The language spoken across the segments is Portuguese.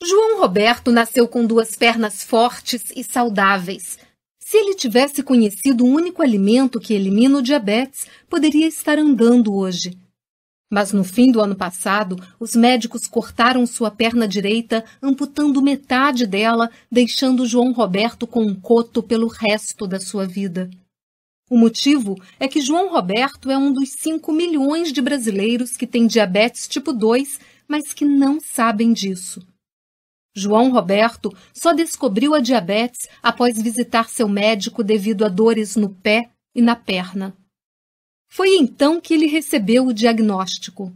João Roberto nasceu com 2 pernas fortes e saudáveis. Se ele tivesse conhecido o único alimento que elimina o diabetes, poderia estar andando hoje. Mas no fim do ano passado, os médicos cortaram sua perna direita, amputando metade dela, deixando João Roberto com um coto pelo resto da sua vida. O motivo é que João Roberto é um dos 5 milhões de brasileiros que têm diabetes tipo 2, mas que não sabem disso. João Roberto só descobriu a diabetes após visitar seu médico devido a dores no pé e na perna. Foi então que ele recebeu o diagnóstico.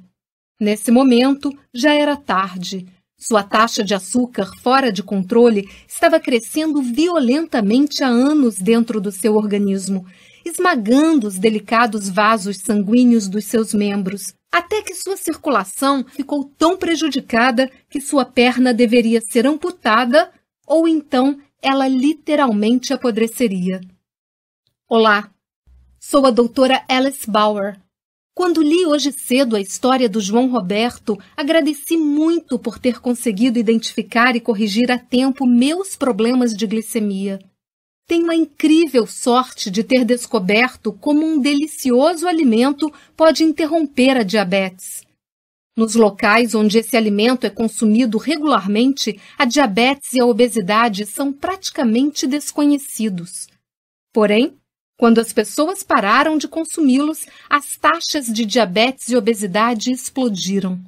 Nesse momento, já era tarde. Sua taxa de açúcar fora de controle estava crescendo violentamente há anos dentro do seu organismo, esmagando os delicados vasos sanguíneos dos seus membros, até que sua circulação ficou tão prejudicada que sua perna deveria ser amputada ou então ela literalmente apodreceria. Olá, sou a doutora Alice Bauer. Quando li hoje cedo a história do João Roberto, agradeci muito por ter conseguido identificar e corrigir a tempo meus problemas de glicemia. Tenho a incrível sorte de ter descoberto como um delicioso alimento pode interromper a diabetes. Nos locais onde esse alimento é consumido regularmente, a diabetes e a obesidade são praticamente desconhecidos. Porém, quando as pessoas pararam de consumi-los, as taxas de diabetes e obesidade explodiram.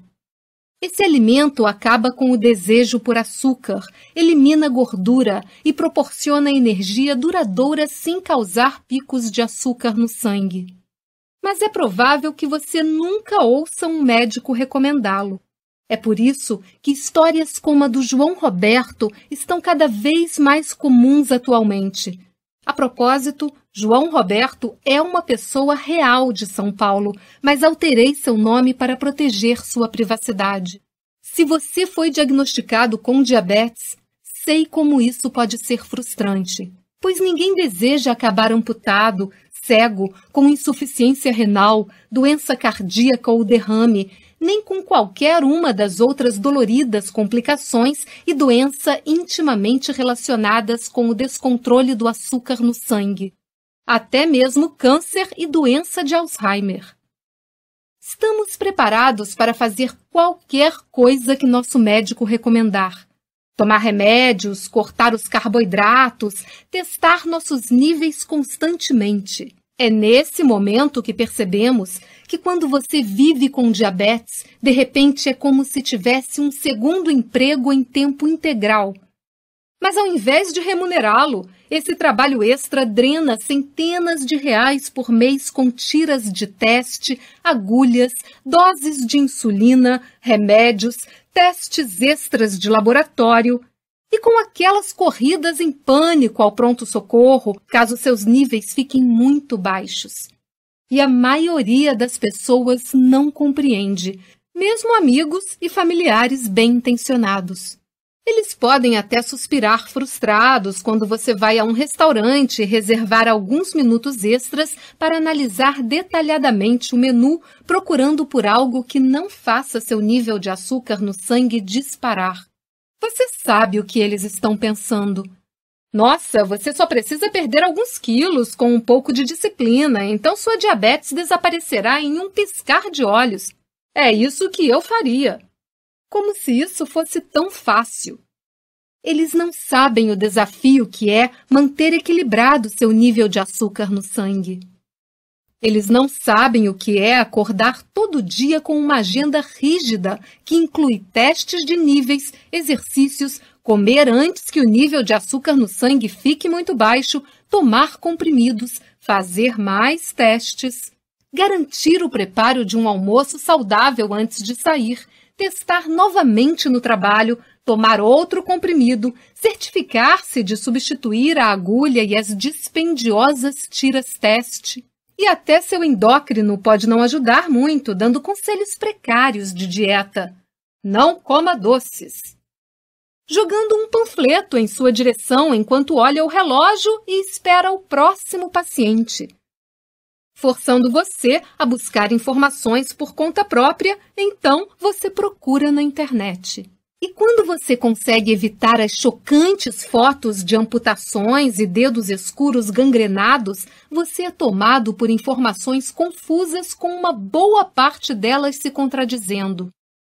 Esse alimento acaba com o desejo por açúcar, elimina gordura e proporciona energia duradoura sem causar picos de açúcar no sangue. Mas é provável que você nunca ouça um médico recomendá-lo. É por isso que histórias como a do João Roberto estão cada vez mais comuns atualmente. A propósito, João Roberto é uma pessoa real de São Paulo, mas alterei seu nome para proteger sua privacidade. Se você foi diagnosticado com diabetes, sei como isso pode ser frustrante, pois ninguém deseja acabar amputado, cego, com insuficiência renal, doença cardíaca ou derrame, nem com qualquer uma das outras doloridas complicações e doença intimamente relacionadas com o descontrole do açúcar no sangue. Até mesmo câncer e doença de Alzheimer. Estamos preparados para fazer qualquer coisa que nosso médico recomendar. Tomar remédios, cortar os carboidratos, testar nossos níveis constantemente. É nesse momento que percebemos que quando você vive com diabetes, de repente é como se tivesse um segundo emprego em tempo integral. Mas ao invés de remunerá-lo, esse trabalho extra drena centenas de reais por mês com tiras de teste, agulhas, doses de insulina, remédios, testes extras de laboratório e com aquelas corridas em pânico ao pronto-socorro, caso seus níveis fiquem muito baixos. E a maioria das pessoas não compreende, mesmo amigos e familiares bem-intencionados. Eles podem até suspirar frustrados quando você vai a um restaurante e reservar alguns minutos extras para analisar detalhadamente o menu, procurando por algo que não faça seu nível de açúcar no sangue disparar. Você sabe o que eles estão pensando. Nossa, você só precisa perder alguns quilos com um pouco de disciplina, então sua diabetes desaparecerá em um piscar de olhos. É isso que eu faria. Como se isso fosse tão fácil. Eles não sabem o desafio que é manter equilibrado seu nível de açúcar no sangue. Eles não sabem o que é acordar todo dia com uma agenda rígida que inclui testes de níveis, exercícios, comer antes que o nível de açúcar no sangue fique muito baixo, tomar comprimidos, fazer mais testes, garantir o preparo de um almoço saudável antes de sair, testar novamente no trabalho, tomar outro comprimido, certificar-se de substituir a agulha e as dispendiosas tiras-teste. E até seu endócrino pode não ajudar muito, dando conselhos precários de dieta. Não coma doces. Jogando um panfleto em sua direção enquanto olha o relógio e espera o próximo paciente. Forçando você a buscar informações por conta própria, então você procura na internet. E quando você consegue evitar as chocantes fotos de amputações e dedos escuros gangrenados, você é tomado por informações confusas com uma boa parte delas se contradizendo.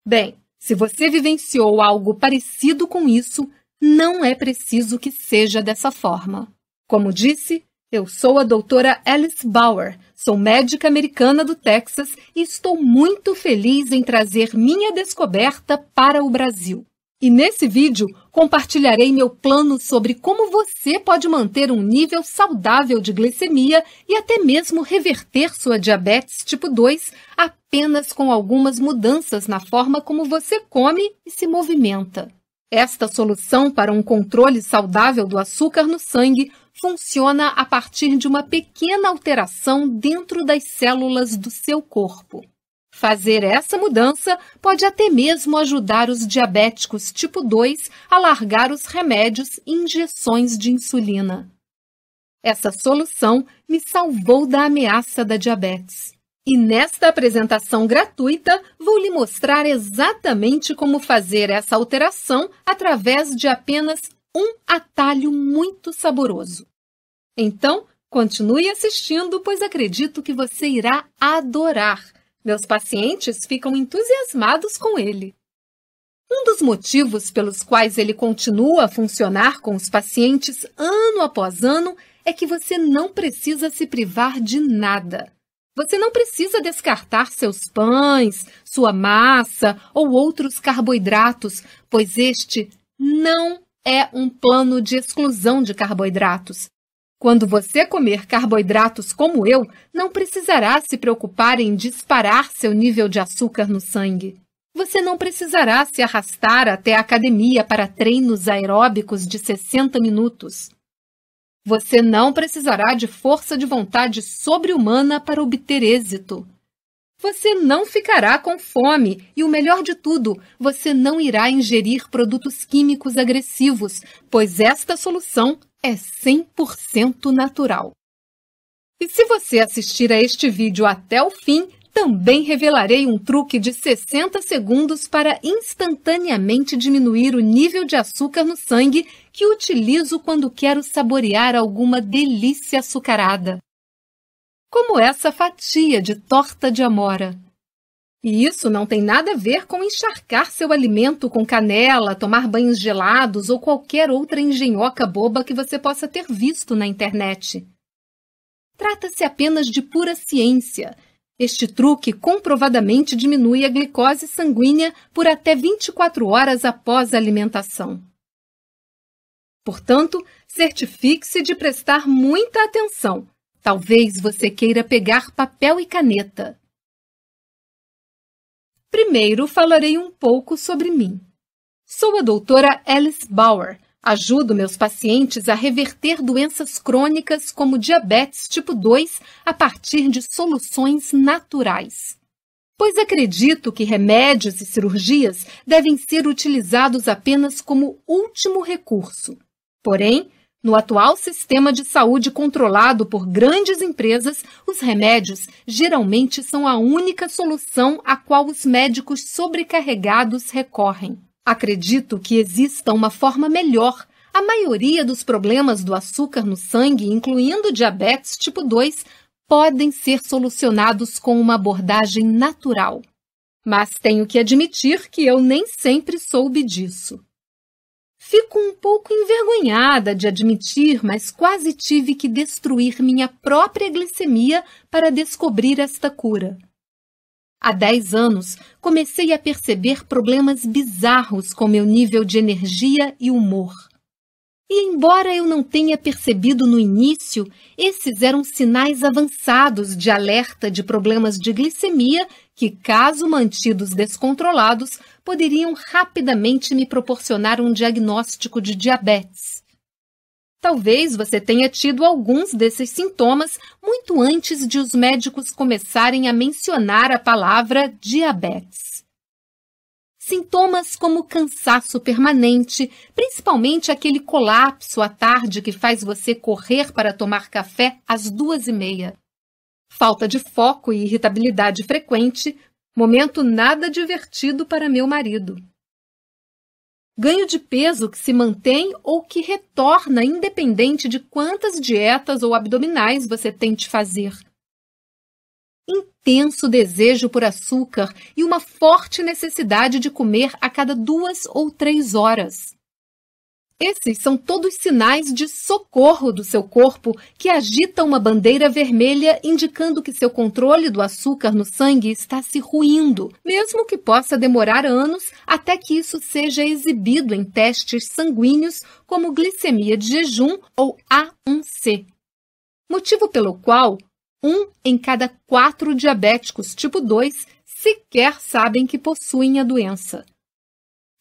Bem, se você vivenciou algo parecido com isso, não é preciso que seja dessa forma. Como disse, eu sou a doutora Alice Bauer, sou médica americana do Texas e estou muito feliz em trazer minha descoberta para o Brasil. E nesse vídeo, compartilharei meu plano sobre como você pode manter um nível saudável de glicemia e até mesmo reverter sua diabetes tipo 2 apenas com algumas mudanças na forma como você come e se movimenta. Esta solução para um controle saudável do açúcar no sangue funciona a partir de uma pequena alteração dentro das células do seu corpo. Fazer essa mudança pode até mesmo ajudar os diabéticos tipo 2 a largar os remédios e injeções de insulina. Essa solução me salvou da ameaça da diabetes. E nesta apresentação gratuita, vou lhe mostrar exatamente como fazer essa alteração através de apenas um atalho muito saboroso. Então, continue assistindo, pois acredito que você irá adorar. Meus pacientes ficam entusiasmados com ele. Um dos motivos pelos quais ele continua a funcionar com os pacientes ano após ano é que você não precisa se privar de nada. Você não precisa descartar seus pães, sua massa ou outros carboidratos, pois este não é um plano de exclusão de carboidratos. Quando você comer carboidratos como eu, não precisará se preocupar em disparar seu nível de açúcar no sangue. Você não precisará se arrastar até a academia para treinos aeróbicos de 60 minutos. Você não precisará de força de vontade sobre-humana para obter êxito. Você não ficará com fome e, o melhor de tudo, você não irá ingerir produtos químicos agressivos, pois esta solução é 100% natural. E se você assistir a este vídeo até o fim, também revelarei um truque de 60 segundos para instantaneamente diminuir o nível de açúcar no sangue que utilizo quando quero saborear alguma delícia açucarada. Como essa fatia de torta de amora. E isso não tem nada a ver com encharcar seu alimento com canela, tomar banhos gelados ou qualquer outra engenhoca boba que você possa ter visto na internet. Trata-se apenas de pura ciência. Este truque comprovadamente diminui a glicose sanguínea por até 24 horas após a alimentação. Portanto, certifique-se de prestar muita atenção. Talvez você queira pegar papel e caneta. Primeiro, falarei um pouco sobre mim. Sou a doutora Alice Bauer. Ajudo meus pacientes a reverter doenças crônicas como diabetes tipo 2 a partir de soluções naturais. Pois acredito que remédios e cirurgias devem ser utilizados apenas como último recurso. Porém, no atual sistema de saúde controlado por grandes empresas, os remédios geralmente são a única solução a qual os médicos sobrecarregados recorrem. Acredito que exista uma forma melhor. A maioria dos problemas do açúcar no sangue, incluindo diabetes tipo 2, podem ser solucionados com uma abordagem natural. Mas tenho que admitir que eu nem sempre soube disso. Fico um pouco envergonhada de admitir, mas quase tive que destruir minha própria glicemia para descobrir esta cura. Há 10 anos, comecei a perceber problemas bizarros com meu nível de energia e humor. E embora eu não tenha percebido no início, esses eram sinais avançados de alerta de problemas de glicemia que, caso mantidos descontrolados, poderiam rapidamente me proporcionar um diagnóstico de diabetes. Talvez você tenha tido alguns desses sintomas muito antes de os médicos começarem a mencionar a palavra diabetes. Sintomas como cansaço permanente, principalmente aquele colapso à tarde que faz você correr para tomar café às 2h30. Falta de foco e irritabilidade frequente, momento nada divertido para meu marido. Ganho de peso que se mantém ou que retorna independente de quantas dietas ou abdominais você tente fazer. Intenso desejo por açúcar e uma forte necessidade de comer a cada 2 ou 3 horas. Esses são todos sinais de socorro do seu corpo que agita uma bandeira vermelha indicando que seu controle do açúcar no sangue está se ruindo, mesmo que possa demorar anos até que isso seja exibido em testes sanguíneos como glicemia de jejum ou A1C. Motivo pelo qual 1 em cada 4 diabéticos tipo 2 sequer sabem que possuem a doença.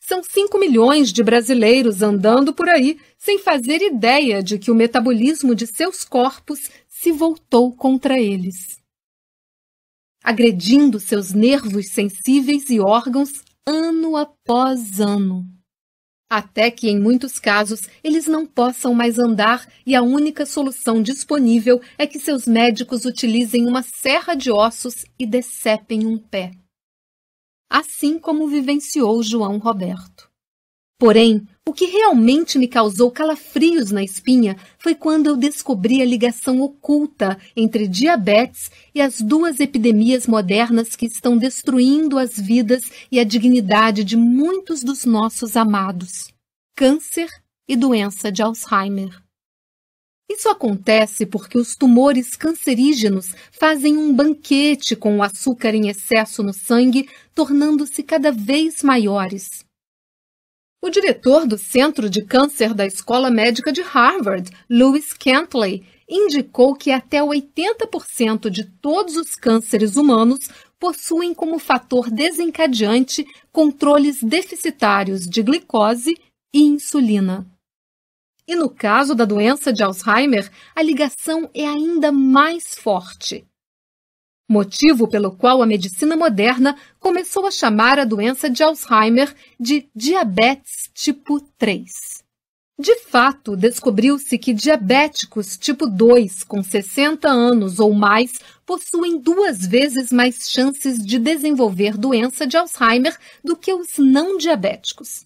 São 5 milhões de brasileiros andando por aí sem fazer ideia de que o metabolismo de seus corpos se voltou contra eles, agredindo seus nervos sensíveis e órgãos ano após ano, até que, em muitos casos, eles não possam mais andar e a única solução disponível é que seus médicos utilizem uma serra de ossos e decepem um pé. Assim como vivenciou João Roberto. Porém, o que realmente me causou calafrios na espinha foi quando eu descobri a ligação oculta entre diabetes e as 2 epidemias modernas que estão destruindo as vidas e a dignidade de muitos dos nossos amados: câncer e doença de Alzheimer. Isso acontece porque os tumores cancerígenos fazem um banquete com o açúcar em excesso no sangue, tornando-se cada vez maiores. O diretor do Centro de Câncer da Escola Médica de Harvard, Lewis Cantley, indicou que até 80% de todos os cânceres humanos possuem como fator desencadeante controles deficitários de glicose e insulina. E no caso da doença de Alzheimer, a ligação é ainda mais forte. Motivo pelo qual a medicina moderna começou a chamar a doença de Alzheimer de diabetes tipo 3. De fato, descobriu-se que diabéticos tipo 2 com 60 anos ou mais possuem 2 vezes mais chances de desenvolver doença de Alzheimer do que os não diabéticos.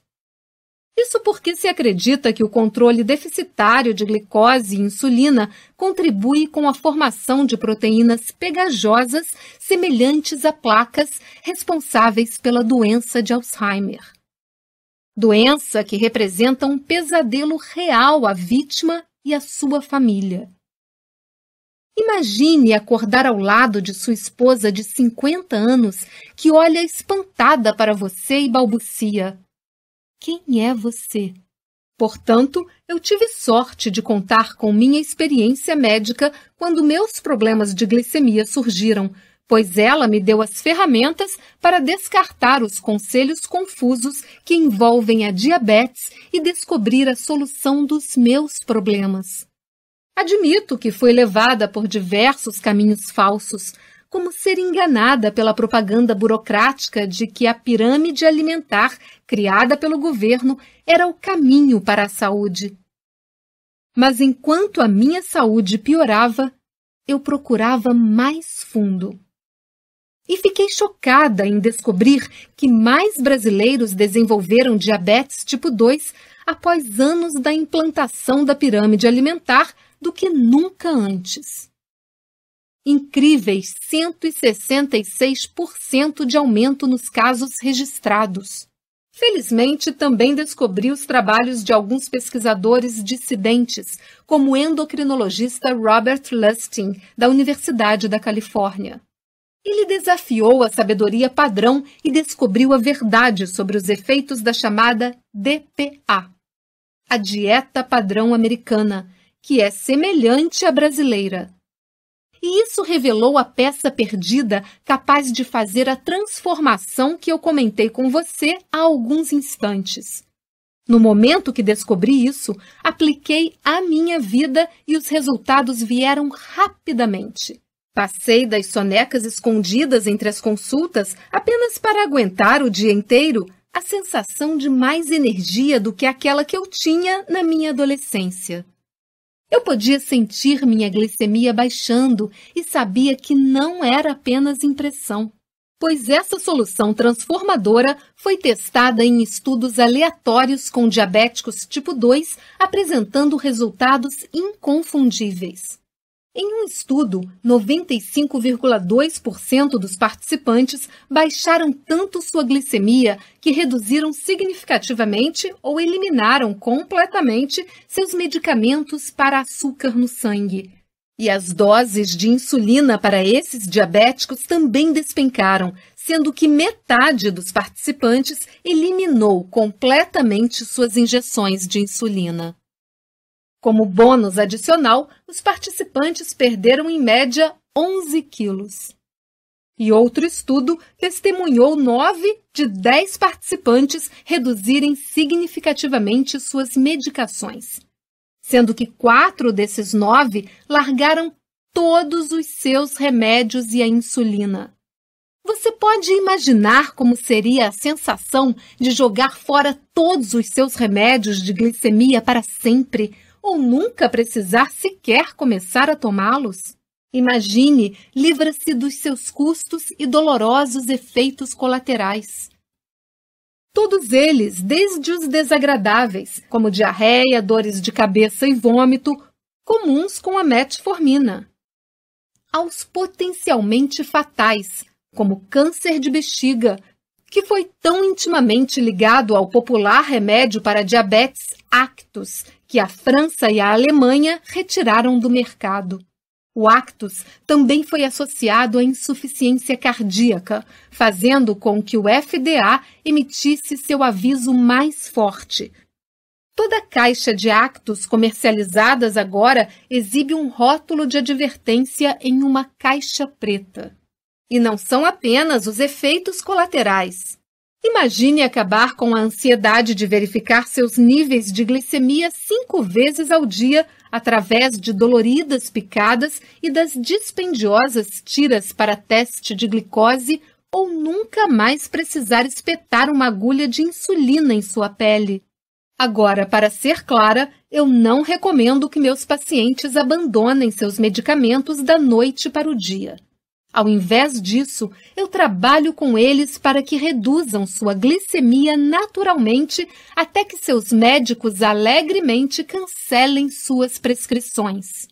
Isso porque se acredita que o controle deficitário de glicose e insulina contribui com a formação de proteínas pegajosas semelhantes a placas responsáveis pela doença de Alzheimer. Doença que representa um pesadelo real à vítima e à sua família. Imagine acordar ao lado de sua esposa de 50 anos que olha espantada para você e balbucia: "Quem é você?" Portanto, eu tive sorte de contar com minha experiência médica quando meus problemas de glicemia surgiram, pois ela me deu as ferramentas para descartar os conselhos confusos que envolvem a diabetes e descobrir a solução dos meus problemas. Admito que fui levada por diversos caminhos falsos, como ser enganada pela propaganda burocrática de que a pirâmide alimentar criada pelo governo era o caminho para a saúde. Mas enquanto a minha saúde piorava, eu procurava mais fundo. E fiquei chocada em descobrir que mais brasileiros desenvolveram diabetes tipo 2 após anos da implantação da pirâmide alimentar do que nunca antes. Incríveis 166% de aumento nos casos registrados. Felizmente, também descobri os trabalhos de alguns pesquisadores dissidentes, como o endocrinologista Robert Lustig, da Universidade da Califórnia. Ele desafiou a sabedoria padrão e descobriu a verdade sobre os efeitos da chamada DPA, a dieta padrão americana, que é semelhante à brasileira. E isso revelou a peça perdida capaz de fazer a transformação que eu comentei com você há alguns instantes. No momento que descobri isso, apliquei à minha vida e os resultados vieram rapidamente. Passei das sonecas escondidas entre as consultas apenas para aguentar o dia inteiro a sensação de mais energia do que aquela que eu tinha na minha adolescência. Eu podia sentir minha glicemia baixando e sabia que não era apenas impressão. pois essa solução transformadora foi testada em estudos aleatórios com diabéticos tipo 2, apresentando resultados inconfundíveis. Em um estudo, 95,2% dos participantes baixaram tanto sua glicemia que reduziram significativamente ou eliminaram completamente seus medicamentos para açúcar no sangue. E as doses de insulina para esses diabéticos também despencaram, sendo que metade dos participantes eliminou completamente suas injeções de insulina. Como bônus adicional, os participantes perderam em média 11 quilos. E outro estudo testemunhou 9 de 10 participantes reduzirem significativamente suas medicações, sendo que 4 desses 9 largaram todos os seus remédios e a insulina. Você pode imaginar como seria a sensação de jogar fora todos os seus remédios de glicemia para sempre, ou nunca precisar sequer começar a tomá-los? Imagine, livra-se dos seus custos e dolorosos efeitos colaterais. Todos eles, desde os desagradáveis, como diarreia, dores de cabeça e vômito, comuns com a metformina, aos potencialmente fatais, como câncer de bexiga, que foi tão intimamente ligado ao popular remédio para diabetes Actus, que a França e a Alemanha retiraram do mercado. O Actus também foi associado à insuficiência cardíaca, fazendo com que o FDA emitisse seu aviso mais forte. Toda caixa de Actus comercializadas agora exibe um rótulo de advertência em uma caixa preta. E não são apenas os efeitos colaterais. Imagine acabar com a ansiedade de verificar seus níveis de glicemia 5 vezes ao dia através de doloridas picadas e das dispendiosas tiras para teste de glicose ou nunca mais precisar espetar uma agulha de insulina em sua pele. Agora, para ser clara, eu não recomendo que meus pacientes abandonem seus medicamentos da noite para o dia. Ao invés disso, eu trabalho com eles para que reduzam sua glicemia naturalmente até que seus médicos alegremente cancelem suas prescrições.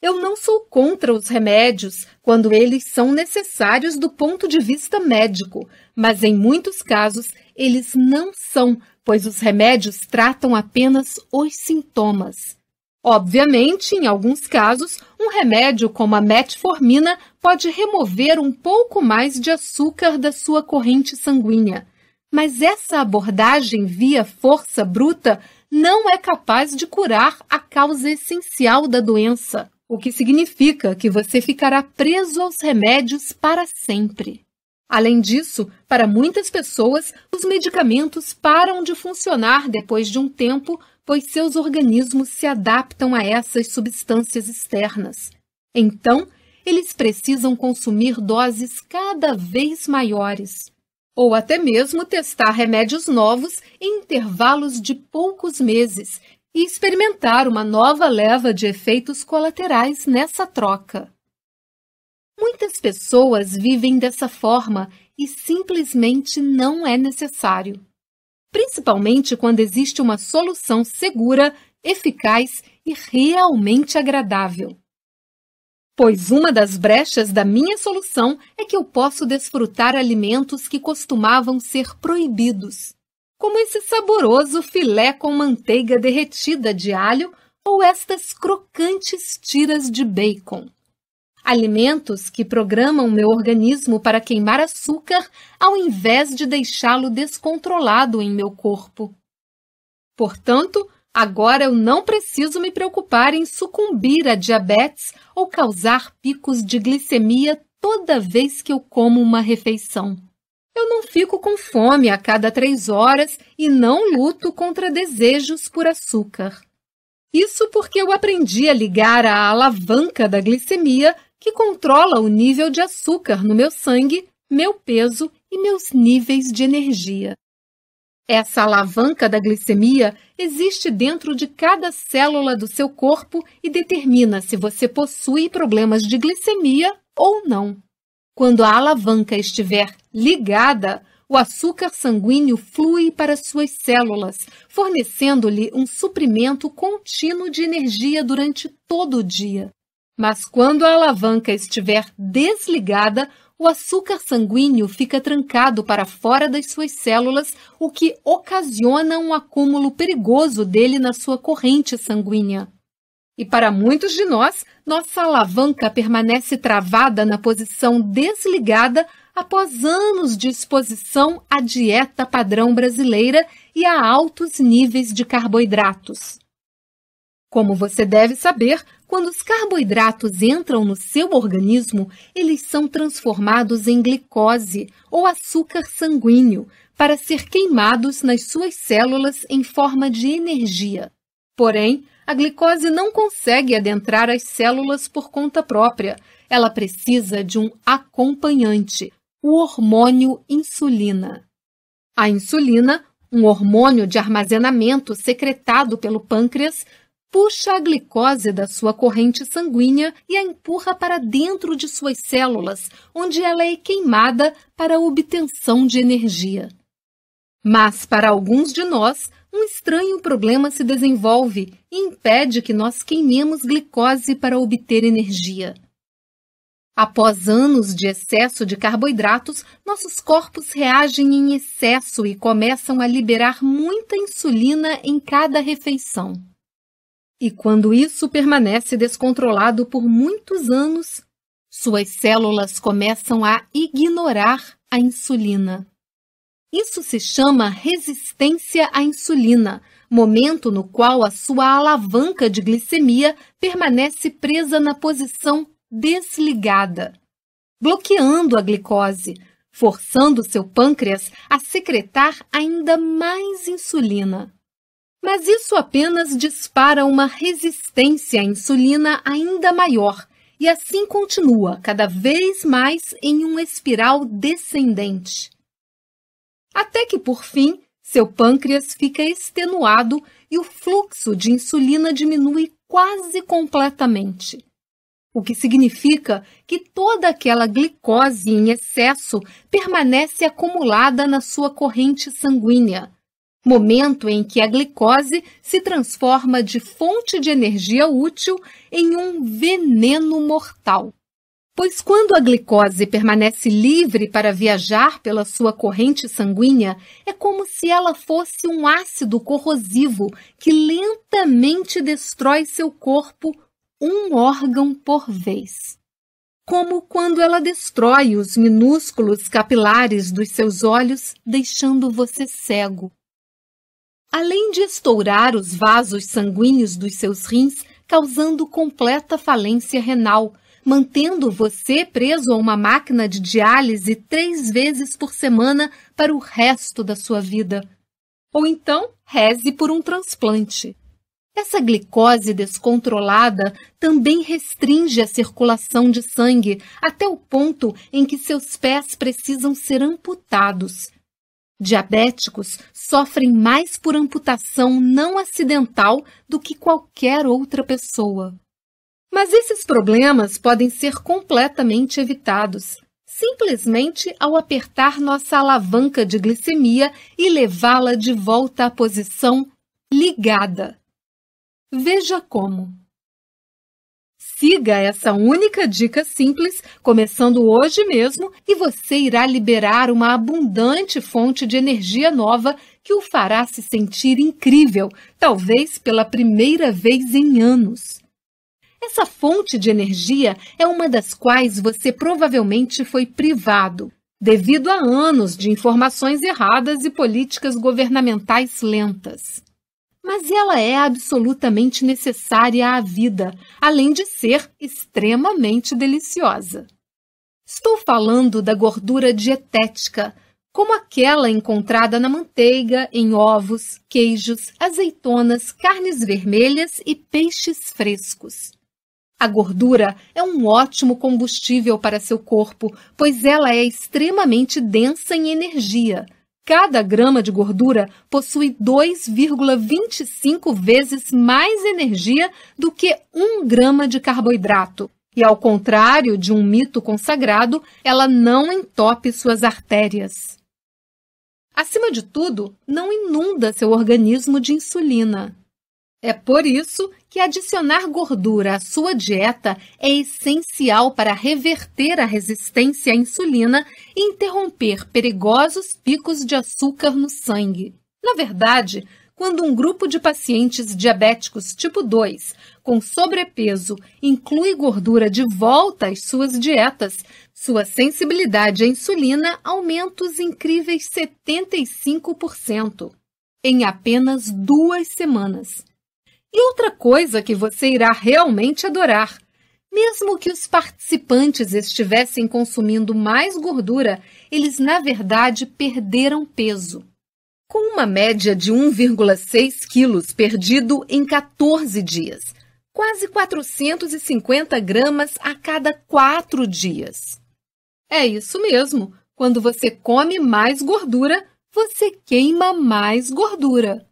Eu não sou contra os remédios quando eles são necessários do ponto de vista médico, mas em muitos casos eles não são, pois os remédios tratam apenas os sintomas. Obviamente, em alguns casos, um remédio como a metformina pode remover um pouco mais de açúcar da sua corrente sanguínea, mas essa abordagem via força bruta não é capaz de curar a causa essencial da doença, o que significa que você ficará preso aos remédios para sempre. Além disso, para muitas pessoas, os medicamentos param de funcionar depois de um tempo, pois seus organismos se adaptam a essas substâncias externas. Então, eles precisam consumir doses cada vez maiores, ou até mesmo testar remédios novos em intervalos de poucos meses e experimentar uma nova leva de efeitos colaterais nessa troca. Muitas pessoas vivem dessa forma e simplesmente não é necessário, principalmente quando existe uma solução segura, eficaz e realmente agradável. Pois uma das brechas da minha solução é que eu posso desfrutar alimentos que costumavam ser proibidos, como esse saboroso filé com manteiga derretida de alho ou estas crocantes tiras de bacon. Alimentos que programam meu organismo para queimar açúcar ao invés de deixá-lo descontrolado em meu corpo. Portanto, agora eu não preciso me preocupar em sucumbir a diabetes ou causar picos de glicemia toda vez que eu como uma refeição. Eu não fico com fome a cada 3 horas e não luto contra desejos por açúcar. Isso porque eu aprendi a ligar a alavanca da glicemia que controla o nível de açúcar no meu sangue, meu peso e meus níveis de energia. Essa alavanca da glicemia existe dentro de cada célula do seu corpo e determina se você possui problemas de glicemia ou não. Quando a alavanca estiver ligada, o açúcar sanguíneo flui para suas células, fornecendo-lhe um suprimento contínuo de energia durante todo o dia. Mas quando a alavanca estiver desligada, o açúcar sanguíneo fica trancado para fora das suas células, o que ocasiona um acúmulo perigoso dele na sua corrente sanguínea. E para muitos de nós, nossa alavanca permanece travada na posição desligada após anos de exposição à dieta padrão brasileira e a altos níveis de carboidratos. Como você deve saber, quando os carboidratos entram no seu organismo, eles são transformados em glicose ou açúcar sanguíneo para ser queimados nas suas células em forma de energia. Porém, a glicose não consegue adentrar as células por conta própria. Ela precisa de um acompanhante, o hormônio insulina. A insulina, um hormônio de armazenamento secretado pelo pâncreas, puxa a glicose da sua corrente sanguínea e a empurra para dentro de suas células, onde ela é queimada para a obtenção de energia. Mas, para alguns de nós, um estranho problema se desenvolve e impede que nós queimemos glicose para obter energia. Após anos de excesso de carboidratos, nossos corpos reagem em excesso e começam a liberar muita insulina em cada refeição. E quando isso permanece descontrolado por muitos anos, suas células começam a ignorar a insulina. Isso se chama resistência à insulina, momento no qual a sua alavanca de glicemia permanece presa na posição desligada, bloqueando a glicose, forçando seu pâncreas a secretar ainda mais insulina. Mas isso apenas dispara uma resistência à insulina ainda maior e assim continua cada vez mais em uma espiral descendente. Até que, por fim, seu pâncreas fica extenuado e o fluxo de insulina diminui quase completamente. O que significa que toda aquela glicose em excesso permanece acumulada na sua corrente sanguínea, momento em que a glicose se transforma de fonte de energia útil em um veneno mortal. Pois quando a glicose permanece livre para viajar pela sua corrente sanguínea, é como se ela fosse um ácido corrosivo que lentamente destrói seu corpo um órgão por vez. Como quando ela destrói os minúsculos capilares dos seus olhos, deixando você cego. Além de estourar os vasos sanguíneos dos seus rins, causando completa falência renal, mantendo você preso a uma máquina de diálise 3 vezes por semana para o resto da sua vida. Ou então, reze por um transplante. Essa glicose descontrolada também restringe a circulação de sangue até o ponto em que seus pés precisam ser amputados. Diabéticos sofrem mais por amputação não acidental do que qualquer outra pessoa. Mas esses problemas podem ser completamente evitados, simplesmente ao apertar nossa alavanca de glicemia e levá-la de volta à posição ligada. Veja como. Siga essa única dica simples, começando hoje mesmo, e você irá liberar uma abundante fonte de energia nova que o fará se sentir incrível, talvez pela primeira vez em anos. Essa fonte de energia é uma das quais você provavelmente foi privado, devido a anos de informações erradas e políticas governamentais lentas. Mas ela é absolutamente necessária à vida, além de ser extremamente deliciosa. Estou falando da gordura dietética, como aquela encontrada na manteiga, em ovos, queijos, azeitonas, carnes vermelhas e peixes frescos. A gordura é um ótimo combustível para seu corpo, pois ela é extremamente densa em energia. Cada grama de gordura possui 2,25 vezes mais energia do que 1 grama de carboidrato. E, ao contrário de um mito consagrado, ela não entope suas artérias. Acima de tudo, não inunda seu organismo de insulina. É por isso que adicionar gordura à sua dieta é essencial para reverter a resistência à insulina e interromper perigosos picos de açúcar no sangue. Na verdade, quando um grupo de pacientes diabéticos tipo 2 com sobrepeso inclui gordura de volta às suas dietas, sua sensibilidade à insulina aumenta os incríveis 75% em apenas 2 semanas. E outra coisa que você irá realmente adorar: mesmo que os participantes estivessem consumindo mais gordura, eles na verdade perderam peso. Com uma média de 1,6 quilos perdido em 14 dias, quase 450 gramas a cada 4 dias. É isso mesmo, quando você come mais gordura, você queima mais gordura.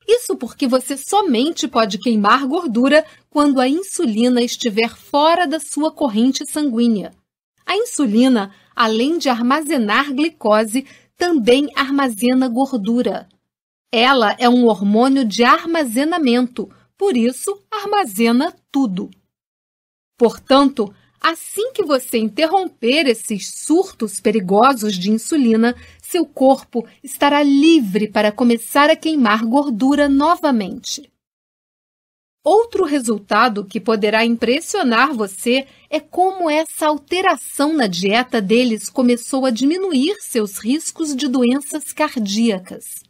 Isso porque você somente pode queimar gordura quando a insulina estiver fora da sua corrente sanguínea. A insulina, além de armazenar glicose, também armazena gordura. Ela é um hormônio de armazenamento, por isso armazena tudo. Portanto, assim que você interromper esses surtos perigosos de insulina, seu corpo estará livre para começar a queimar gordura novamente. Outro resultado que poderá impressionar você é como essa alteração na dieta deles começou a diminuir seus riscos de doenças cardíacas.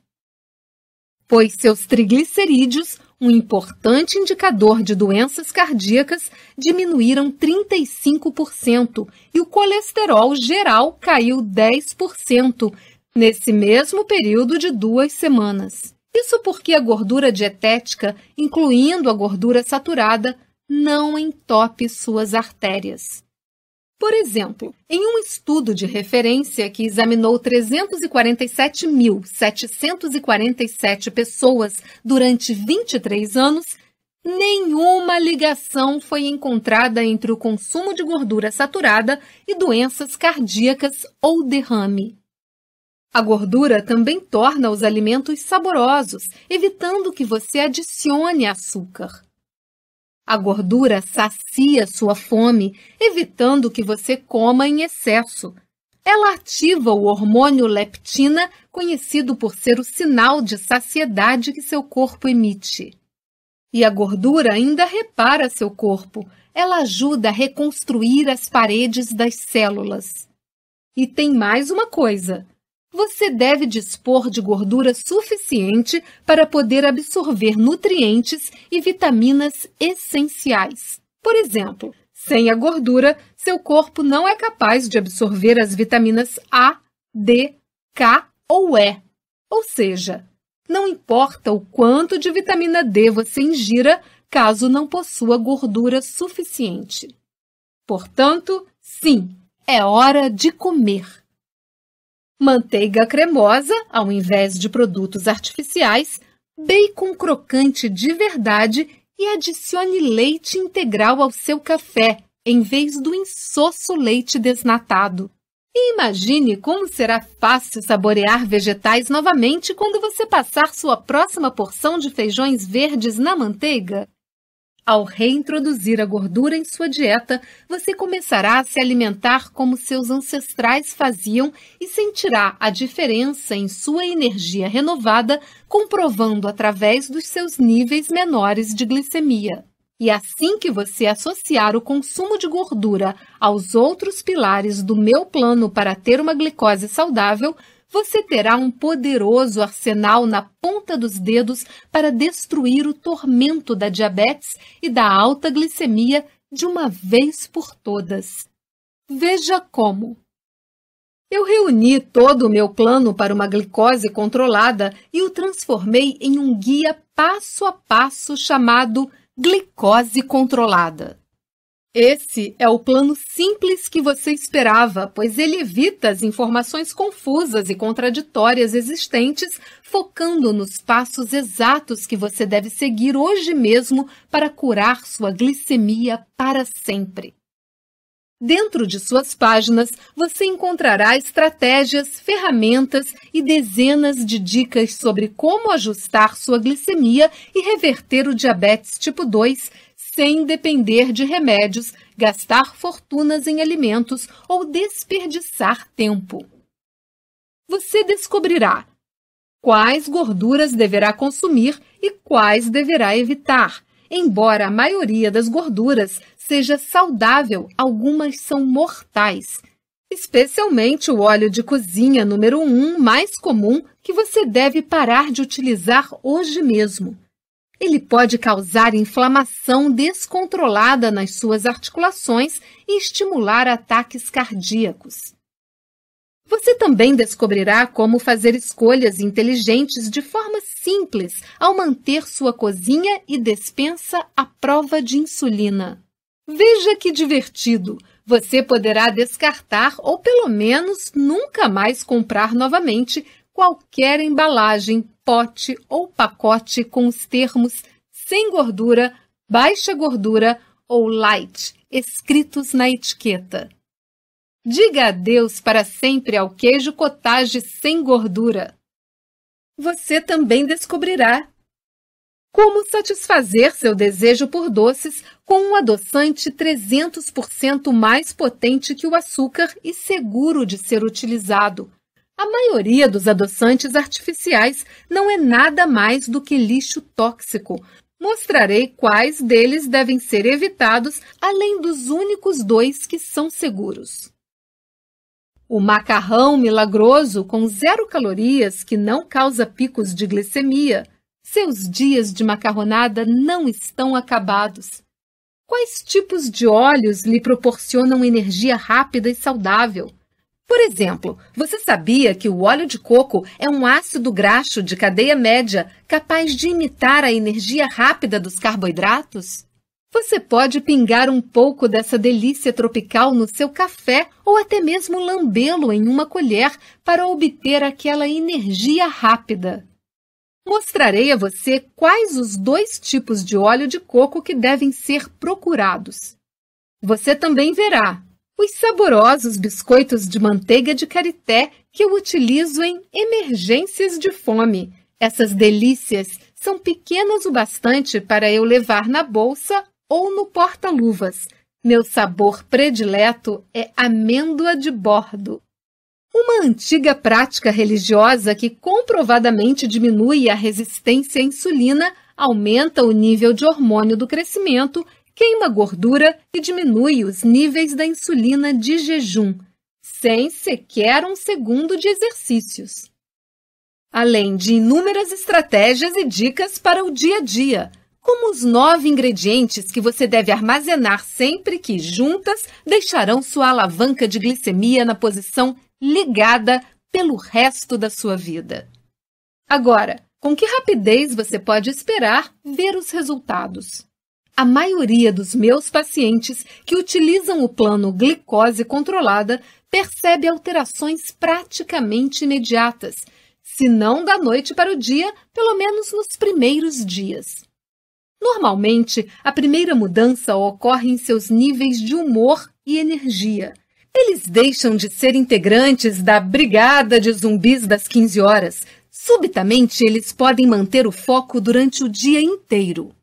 Pois seus triglicerídeos, um importante indicador de doenças cardíacas, diminuíram 35% e o colesterol geral caiu 10% nesse mesmo período de 2 semanas. Isso porque a gordura dietética, incluindo a gordura saturada, não entope suas artérias. Por exemplo, em um estudo de referência que examinou 347.747 pessoas durante 23 anos, nenhuma ligação foi encontrada entre o consumo de gordura saturada e doenças cardíacas ou derrame. A gordura também torna os alimentos saborosos, evitando que você adicione açúcar. A gordura sacia sua fome, evitando que você coma em excesso. Ela ativa o hormônio leptina, conhecido por ser o sinal de saciedade que seu corpo emite. E a gordura ainda repara seu corpo. Ela ajuda a reconstruir as paredes das células. E tem mais uma coisa: você deve dispor de gordura suficiente para poder absorver nutrientes e vitaminas essenciais. Por exemplo, sem a gordura, seu corpo não é capaz de absorver as vitaminas A, D, K ou E. Ou seja, não importa o quanto de vitamina D você ingira, caso não possua gordura suficiente. Portanto, sim, é hora de comer. Manteiga cremosa, ao invés de produtos artificiais, bacon crocante de verdade e adicione leite integral ao seu café, em vez do insosso leite desnatado. E imagine como será fácil saborear vegetais novamente quando você passar sua próxima porção de feijões verdes na manteiga. Ao reintroduzir a gordura em sua dieta, você começará a se alimentar como seus ancestrais faziam e sentirá a diferença em sua energia renovada, comprovando através dos seus níveis menores de glicemia. E assim que você associar o consumo de gordura aos outros pilares do meu plano para ter uma glicose saudável, você terá um poderoso arsenal na ponta dos dedos para destruir o tormento da diabetes e da alta glicemia de uma vez por todas. Veja como. Eu reuni todo o meu plano para uma glicose controlada e o transformei em um guia passo a passo chamado Glicose Controlada. Esse é o plano simples que você esperava, pois ele evita as informações confusas e contraditórias existentes, focando nos passos exatos que você deve seguir hoje mesmo para curar sua glicemia para sempre. Dentro de suas páginas, você encontrará estratégias, ferramentas e dezenas de dicas sobre como ajustar sua glicemia e reverter o diabetes tipo 2 sem depender de remédios, gastar fortunas em alimentos ou desperdiçar tempo. Você descobrirá quais gorduras deverá consumir e quais deverá evitar. Embora a maioria das gorduras seja saudável, algumas são mortais, especialmente o óleo de cozinha número 1 mais comum que você deve parar de utilizar hoje mesmo. Ele pode causar inflamação descontrolada nas suas articulações e estimular ataques cardíacos. Você também descobrirá como fazer escolhas inteligentes de forma simples ao manter sua cozinha e despensa à prova de insulina. Veja que divertido! Você poderá descartar ou pelo menos nunca mais comprar novamente qualquer embalagem, pote ou pacote com os termos sem gordura, baixa gordura ou light escritos na etiqueta. Diga adeus para sempre ao queijo cottage sem gordura. Você também descobrirá como satisfazer seu desejo por doces com um adoçante 300% mais potente que o açúcar e seguro de ser utilizado. A maioria dos adoçantes artificiais não é nada mais do que lixo tóxico. Mostrarei quais deles devem ser evitados, além dos únicos 2 que são seguros. O macarrão milagroso com 0 calorias que não causa picos de glicemia. Seus dias de macarronada não estão acabados. Quais tipos de óleos lhe proporcionam energia rápida e saudável? Por exemplo, você sabia que o óleo de coco é um ácido graxo de cadeia média capaz de imitar a energia rápida dos carboidratos? Você pode pingar um pouco dessa delícia tropical no seu café ou até mesmo lambê-lo em uma colher para obter aquela energia rápida. Mostrarei a você quais os 2 tipos de óleo de coco que devem ser procurados. Você também verá os saborosos biscoitos de manteiga de karité que eu utilizo em emergências de fome. Essas delícias são pequenas o bastante para eu levar na bolsa ou no porta-luvas. Meu sabor predileto é amêndoa de bordo. Uma antiga prática religiosa que comprovadamente diminui a resistência à insulina, aumenta o nível de hormônio do crescimento, queima gordura e diminui os níveis da insulina de jejum, sem sequer um segundo de exercícios. Além de inúmeras estratégias e dicas para o dia a dia, como os 9 ingredientes que você deve armazenar sempre que, juntas, deixarão sua alavanca de glicemia na posição ligada pelo resto da sua vida. Agora, com que rapidez você pode esperar ver os resultados? A maioria dos meus pacientes que utilizam o plano glicose controlada percebe alterações praticamente imediatas, se não da noite para o dia, pelo menos nos primeiros dias. Normalmente, a primeira mudança ocorre em seus níveis de humor e energia. Eles deixam de ser integrantes da brigada de zumbis das 15 horas. Subitamente, eles podem manter o foco durante o dia inteiro.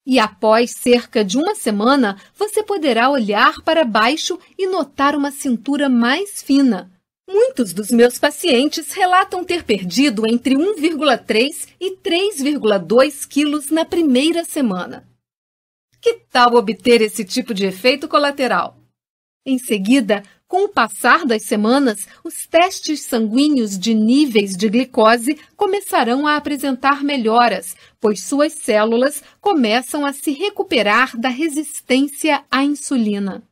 E após cerca de uma semana, você poderá olhar para baixo e notar uma cintura mais fina. Muitos dos meus pacientes relatam ter perdido entre 1,3 e 3,2 quilos na primeira semana. Que tal obter esse tipo de efeito colateral? Em seguida, com o passar das semanas, os testes sanguíneos de níveis de glicose começarão a apresentar melhoras, pois suas células começam a se recuperar da resistência à insulina.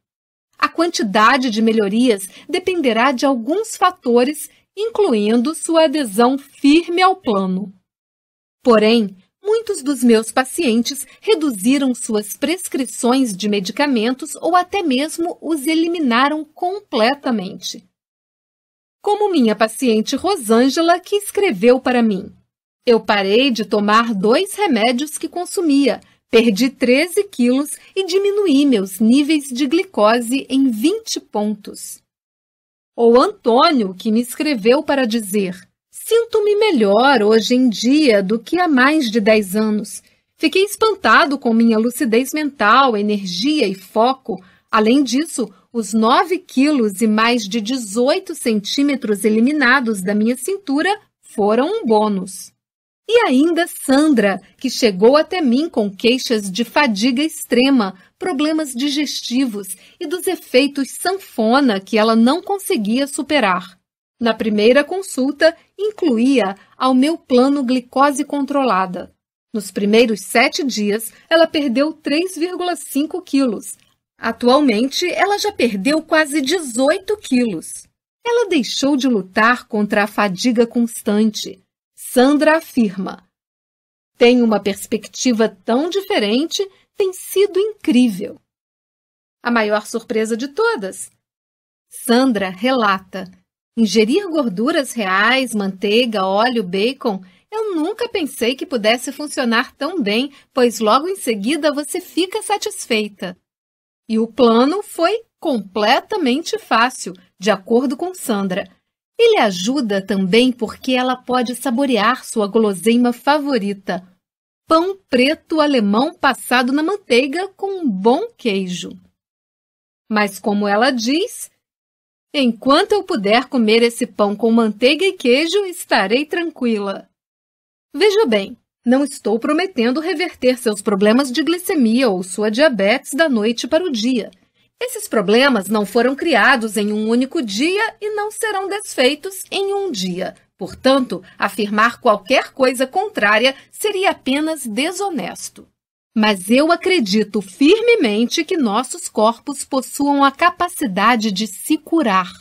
A quantidade de melhorias dependerá de alguns fatores, incluindo sua adesão firme ao plano. Porém, Muitos dos meus pacientes reduziram suas prescrições de medicamentos ou até mesmo os eliminaram completamente. Como minha paciente Rosângela, que escreveu para mim: eu parei de tomar 2 remédios que consumia, perdi 13 quilos e diminuí meus níveis de glicose em 20 pontos. Ou Antônio, que me escreveu para dizer: sinto-me melhor hoje em dia do que há mais de 10 anos. Fiquei espantado com minha lucidez mental, energia e foco. Além disso, os 9 quilos e mais de 18 centímetros eliminados da minha cintura foram um bônus. E ainda Sandra, que chegou até mim com queixas de fadiga extrema, problemas digestivos e dos efeitos sanfona que ela não conseguia superar. Na primeira consulta, incluía ao meu plano glicose controlada. Nos primeiros 7 dias, ela perdeu 3,5 quilos. Atualmente, ela já perdeu quase 18 quilos. Ela deixou de lutar contra a fadiga constante. Sandra afirma: tem uma perspectiva tão diferente, tem sido incrível. A maior surpresa de todas. Sandra relata: ingerir gorduras reais, manteiga, óleo, bacon, eu nunca pensei que pudesse funcionar tão bem, pois logo em seguida você fica satisfeita. E o plano foi completamente fácil, de acordo com Sandra. Ele ajuda também porque ela pode saborear sua guloseima favorita, pão preto alemão passado na manteiga com um bom queijo. Mas como ela diz: enquanto eu puder comer esse pão com manteiga e queijo, estarei tranquila. Veja bem, não estou prometendo reverter seus problemas de glicemia ou sua diabetes da noite para o dia. Esses problemas não foram criados em um único dia e não serão desfeitos em um dia. Portanto, afirmar qualquer coisa contrária seria apenas desonesto. Mas eu acredito firmemente que nossos corpos possuam a capacidade de se curar.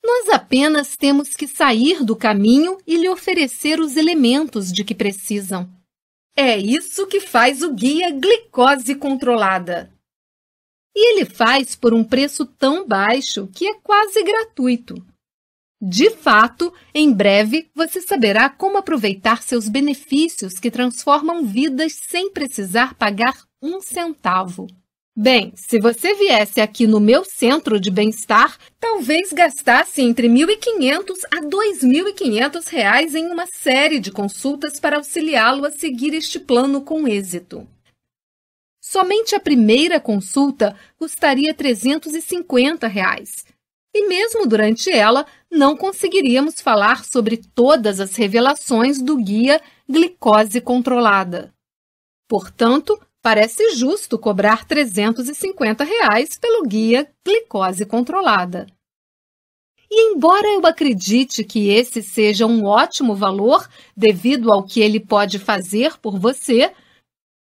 Nós apenas temos que sair do caminho e lhe oferecer os elementos de que precisam. É isso que faz o guia Glicose Controlada. E ele faz por um preço tão baixo que é quase gratuito. De fato, em breve você saberá como aproveitar seus benefícios que transformam vidas sem precisar pagar um centavo. Bem, se você viesse aqui no meu centro de bem-estar, talvez gastasse entre R$ 1.500 a R$ 2.500 em uma série de consultas para auxiliá-lo a seguir este plano com êxito. Somente a primeira consulta custaria R$ 350. E mesmo durante ela, não conseguiríamos falar sobre todas as revelações do guia Glicose Controlada. Portanto, parece justo cobrar R$ 350 pelo guia Glicose Controlada. E embora eu acredite que esse seja um ótimo valor devido ao que ele pode fazer por você,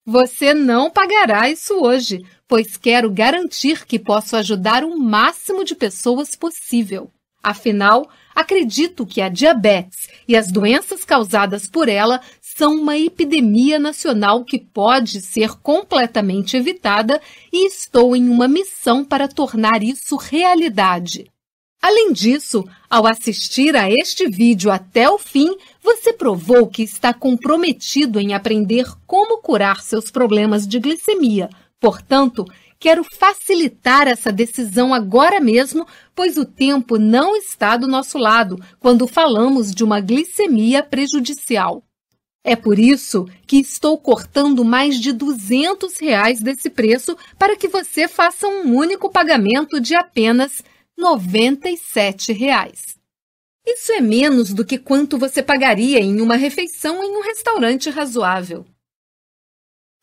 você não pagará isso hoje, pois quero garantir que posso ajudar o máximo de pessoas possível. Afinal, acredito que a diabetes e as doenças causadas por ela são uma epidemia nacional que pode ser completamente evitada e estou em uma missão para tornar isso realidade. Além disso, ao assistir a este vídeo até o fim, você provou que está comprometido em aprender como curar seus problemas de glicemia. Portanto, quero facilitar essa decisão agora mesmo, pois o tempo não está do nosso lado quando falamos de uma glicemia prejudicial. É por isso que estou cortando mais de R$ 200 desse preço para que você faça um único pagamento de apenas R$ 97. Isso é menos do que quanto você pagaria em uma refeição em um restaurante razoável.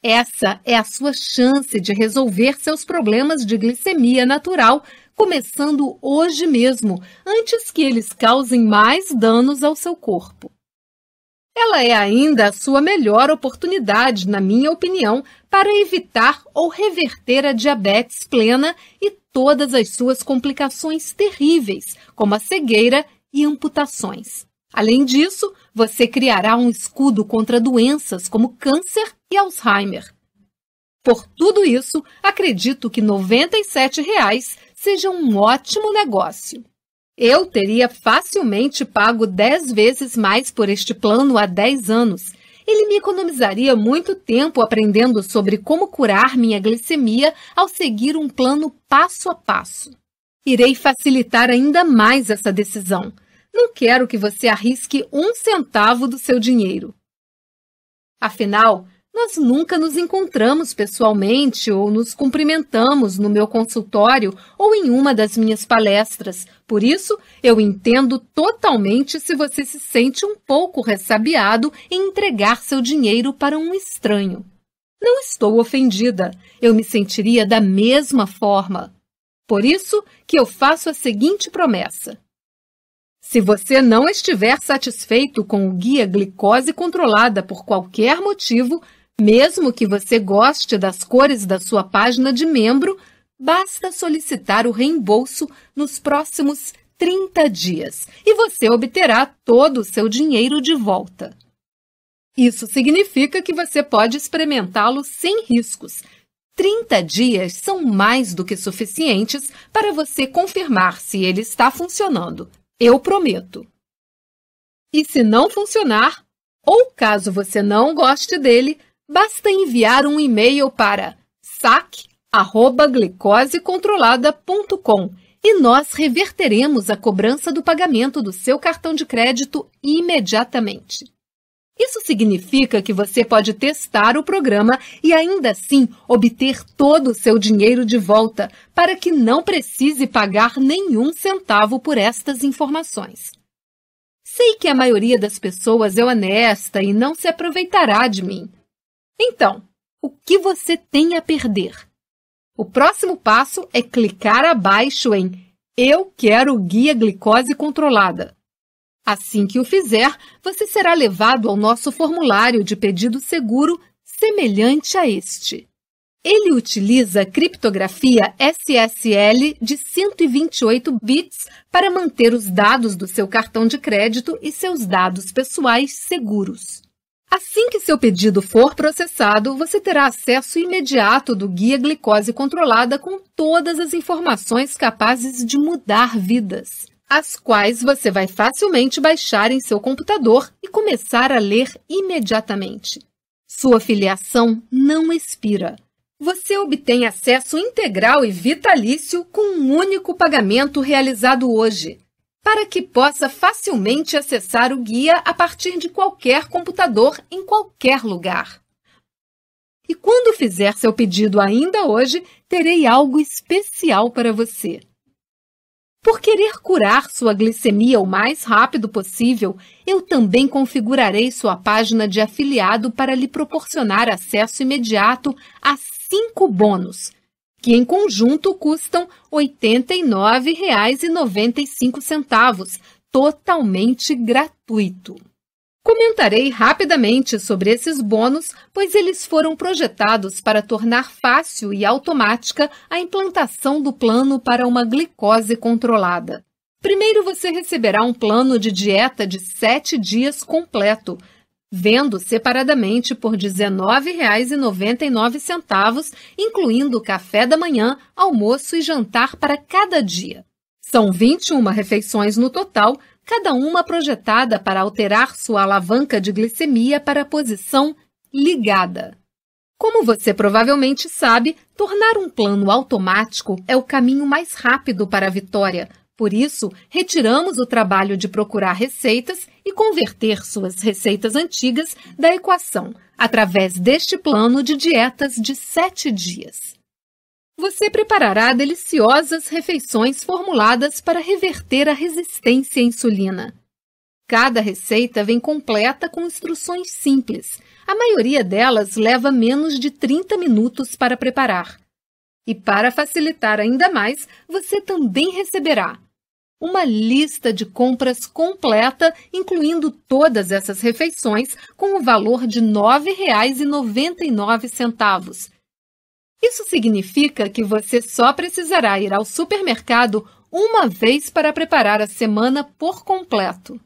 Essa é a sua chance de resolver seus problemas de glicemia natural, começando hoje mesmo, antes que eles causem mais danos ao seu corpo. Ela é ainda a sua melhor oportunidade, na minha opinião, para evitar ou reverter a diabetes plena e todas as suas complicações terríveis, como a cegueira e amputações. Além disso, você criará um escudo contra doenças como câncer e Alzheimer. Por tudo isso, acredito que R$ 97 seja um ótimo negócio. Eu teria facilmente pago 10 vezes mais por este plano há 10 anos. Ele me economizaria muito tempo aprendendo sobre como curar minha glicemia ao seguir um plano passo a passo. Irei facilitar ainda mais essa decisão. Não quero que você arrisque 1 centavo do seu dinheiro. Afinal, nós nunca nos encontramos pessoalmente ou nos cumprimentamos no meu consultório ou em uma das minhas palestras. Por isso, eu entendo totalmente se você se sente um pouco ressabiado em entregar seu dinheiro para um estranho. Não estou ofendida. Eu me sentiria da mesma forma. Por isso que eu faço a seguinte promessa. Se você não estiver satisfeito com o guia Glicose Controlada por qualquer motivo, mesmo que você goste das cores da sua página de membro, basta solicitar o reembolso nos próximos 30 dias e você obterá todo o seu dinheiro de volta. Isso significa que você pode experimentá-lo sem riscos. 30 dias são mais do que suficientes para você confirmar se ele está funcionando. Eu prometo. E se não funcionar, ou caso você não goste dele, basta enviar um e-mail para saque@glicosecontrolada.com e nós reverteremos a cobrança do pagamento do seu cartão de crédito imediatamente. Isso significa que você pode testar o programa e ainda assim obter todo o seu dinheiro de volta para que não precise pagar nenhum centavo por estas informações. Sei que a maioria das pessoas é honesta e não se aproveitará de mim. Então, o que você tem a perder? O próximo passo é clicar abaixo em Eu quero o guia Glicose Controlada. Assim que o fizer, você será levado ao nosso formulário de pedido seguro semelhante a este. Ele utiliza criptografia SSL de 128 bits para manter os dados do seu cartão de crédito e seus dados pessoais seguros. Assim que seu pedido for processado, você terá acesso imediato do Guia Glicose Controlada com todas as informações capazes de mudar vidas, as quais você vai facilmente baixar em seu computador e começar a ler imediatamente. Sua filiação não expira. Você obtém acesso integral e vitalício com um único pagamento realizado hoje, para que possa facilmente acessar o guia a partir de qualquer computador em qualquer lugar. E quando fizer seu pedido ainda hoje, terei algo especial para você. Por querer curar sua glicemia o mais rápido possível, eu também configurarei sua página de afiliado para lhe proporcionar acesso imediato a 5 bônus, que em conjunto custam R$ 89,95, totalmente gratuito. Comentarei rapidamente sobre esses bônus, pois eles foram projetados para tornar fácil e automática a implantação do plano para uma glicose controlada. Primeiro, você receberá um plano de dieta de 7 dias completo, vendo separadamente por R$ 19,99, incluindo café da manhã, almoço e jantar para cada dia. São 21 refeições no total, cada uma projetada para alterar sua alavanca de glicemia para a posição ligada. Como você provavelmente sabe, tornar um plano automático é o caminho mais rápido para a vitória. Por isso, retiramos o trabalho de procurar receitas e converter suas receitas antigas da equação, através deste plano de dietas de 7 dias. Você preparará deliciosas refeições formuladas para reverter a resistência à insulina. Cada receita vem completa com instruções simples. A maioria delas leva menos de 30 minutos para preparar. E para facilitar ainda mais, você também receberá uma lista de compras completa, incluindo todas essas refeições, com o valor de R$ 9,99. Isso significa que você só precisará ir ao supermercado uma vez para preparar a semana por completo.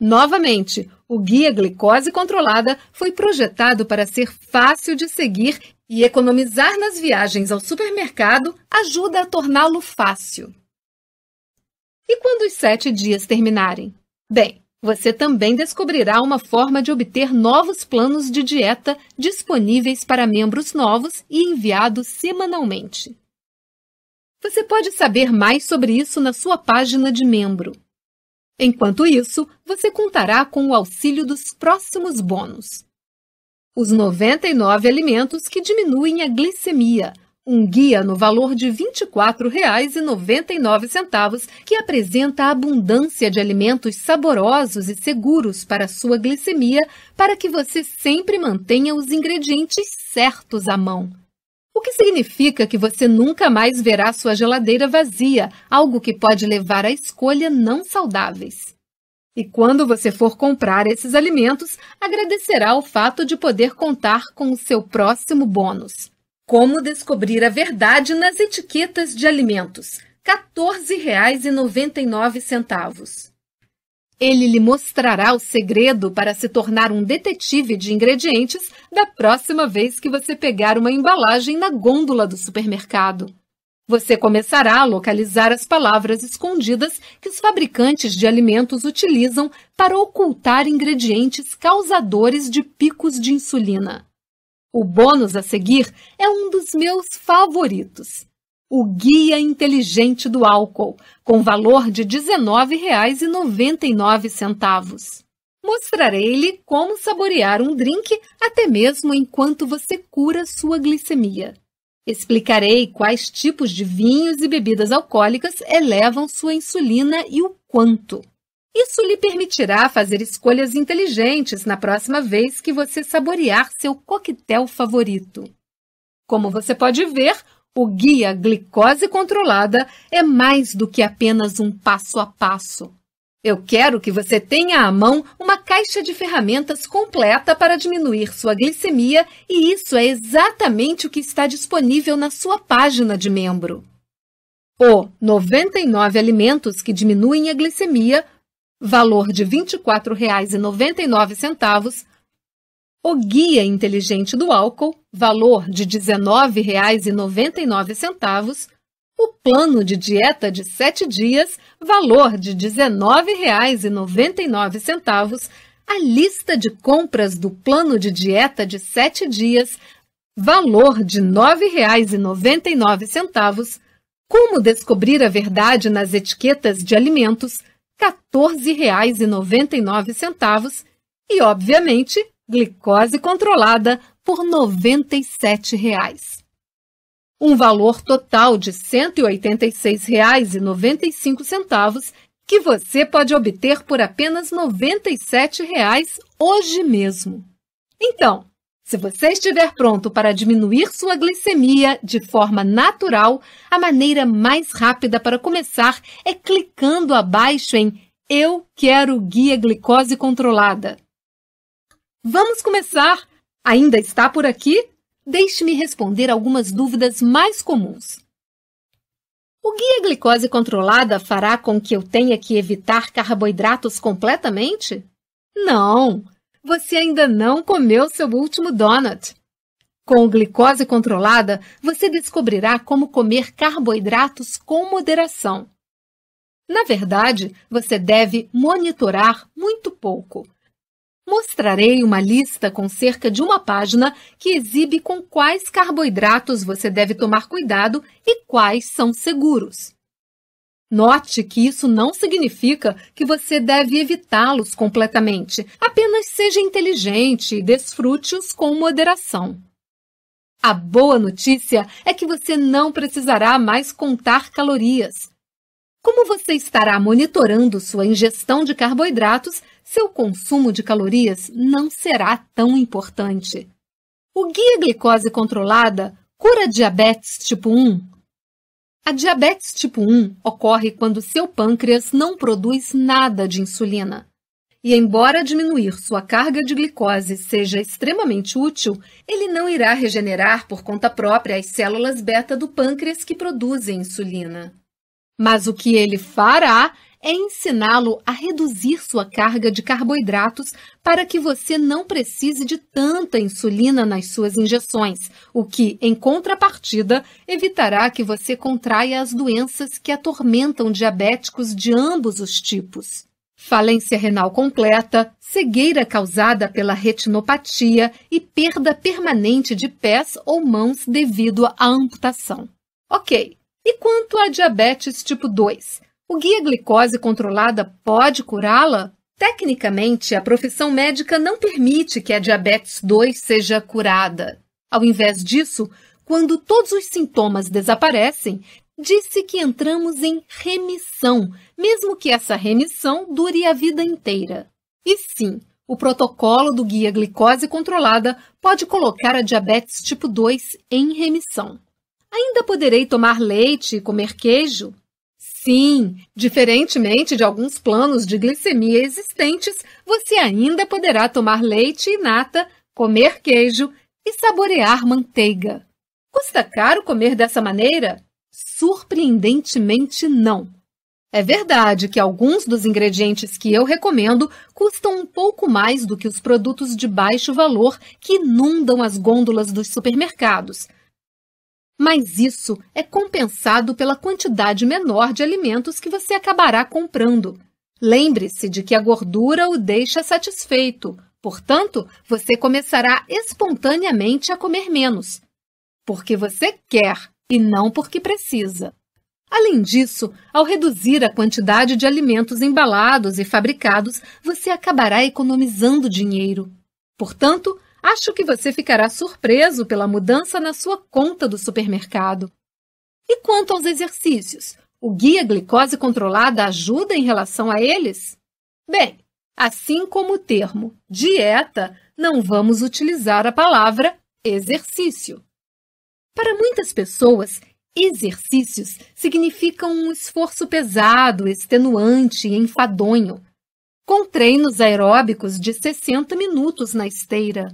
Novamente, o Guia Glicose Controlada foi projetado para ser fácil de seguir e economizar nas viagens ao supermercado ajuda a torná-lo fácil. E quando os 7 dias terminarem? Bem, você também descobrirá uma forma de obter novos planos de dieta disponíveis para membros novos e enviados semanalmente. Você pode saber mais sobre isso na sua página de membro. Enquanto isso, você contará com o auxílio dos próximos bônus. Os 99 alimentos que diminuem a glicemia, um guia no valor de R$ 24,99 que apresenta a abundância de alimentos saborosos e seguros para a sua glicemia para que você sempre mantenha os ingredientes certos à mão. O que significa que você nunca mais verá sua geladeira vazia, algo que pode levar à escolha não saudáveis. E quando você for comprar esses alimentos, agradecerá o fato de poder contar com o seu próximo bônus. Como descobrir a verdade nas etiquetas de alimentos? R$ 14,99. Ele lhe mostrará o segredo para se tornar um detetive de ingredientes da próxima vez que você pegar uma embalagem na gôndola do supermercado. Você começará a localizar as palavras escondidas que os fabricantes de alimentos utilizam para ocultar ingredientes causadores de picos de insulina. O bônus a seguir é um dos meus favoritos. O Guia Inteligente do Álcool, com valor de R$ 19,99. Mostrarei-lhe como saborear um drink até mesmo enquanto você cura sua glicemia. Explicarei quais tipos de vinhos e bebidas alcoólicas elevam sua insulina e o quanto. Isso lhe permitirá fazer escolhas inteligentes na próxima vez que você saborear seu coquetel favorito. Como você pode ver, o Guia Glicose Controlada é mais do que apenas um passo a passo. Eu quero que você tenha à mão uma caixa de ferramentas completa para diminuir sua glicemia e isso é exatamente o que está disponível na sua página de membro. O 99 alimentos que diminuem a glicemia, valor de R$ 24,99, o Guia Inteligente do Álcool, valor de R$ 19,99, o plano de dieta de 7 dias, valor de R$ 19,99, a lista de compras do plano de dieta de 7 dias, valor de R$ 9,99, como descobrir a verdade nas etiquetas de alimentos, R$ 14,99 e, obviamente, glicose controlada por R$ 97. Um valor total de R$ 186,95 que você pode obter por apenas R$ 97 hoje mesmo. Então, se você estiver pronto para diminuir sua glicemia de forma natural, a maneira mais rápida para começar é clicando abaixo em Eu Quero Guia Glicose Controlada. Vamos começar! Ainda está por aqui? Deixe-me responder algumas dúvidas mais comuns. O Guia Glicose Controlada fará com que eu tenha que evitar carboidratos completamente? Não! Você ainda não comeu seu último donut. Com o Glicose Controlada, você descobrirá como comer carboidratos com moderação. Na verdade, você deve monitorar muito pouco. Mostrarei uma lista com cerca de uma página que exibe com quais carboidratos você deve tomar cuidado e quais são seguros. Note que isso não significa que você deve evitá-los completamente, apenas seja inteligente e desfrute-os com moderação. A boa notícia é que você não precisará mais contar calorias. Como você estará monitorando sua ingestão de carboidratos, seu consumo de calorias não será tão importante. O Guia Glicose Controlada cura diabetes tipo 1? A diabetes tipo 1 ocorre quando seu pâncreas não produz nada de insulina. E embora diminuir sua carga de glicose seja extremamente útil, ele não irá regenerar por conta própria as células beta do pâncreas que produzem insulina. Mas o que ele fará é ensiná-lo a reduzir sua carga de carboidratos para que você não precise de tanta insulina nas suas injeções, o que, em contrapartida, evitará que você contraia as doenças que atormentam diabéticos de ambos os tipos. Falência renal completa, cegueira causada pela retinopatia e perda permanente de pés ou mãos devido à amputação. Ok, e quanto à diabetes tipo 2? O guia glicose controlada pode curá-la? Tecnicamente, a profissão médica não permite que a diabetes 2 seja curada. Ao invés disso, quando todos os sintomas desaparecem, disse que entramos em remissão, mesmo que essa remissão dure a vida inteira. E sim, o protocolo do guia glicose controlada pode colocar a diabetes tipo 2 em remissão. Ainda poderei tomar leite e comer queijo? Sim, diferentemente de alguns planos de glicemia existentes, você ainda poderá tomar leite e nata, comer queijo e saborear manteiga. Custa caro comer dessa maneira? Surpreendentemente não. É verdade que alguns dos ingredientes que eu recomendo custam um pouco mais do que os produtos de baixo valor que inundam as gôndolas dos supermercados. Mas isso é compensado pela quantidade menor de alimentos que você acabará comprando. Lembre-se de que a gordura o deixa satisfeito, portanto, você começará espontaneamente a comer menos, porque você quer e não porque precisa. Além disso, ao reduzir a quantidade de alimentos embalados e fabricados, você acabará economizando dinheiro. Portanto, acho que você ficará surpreso pela mudança na sua conta do supermercado. E quanto aos exercícios, o guia glicose controlada ajuda em relação a eles? Bem, assim como o termo dieta, não vamos utilizar a palavra exercício. Para muitas pessoas, exercícios significam um esforço pesado, extenuante e enfadonho, com treinos aeróbicos de 60 minutos na esteira.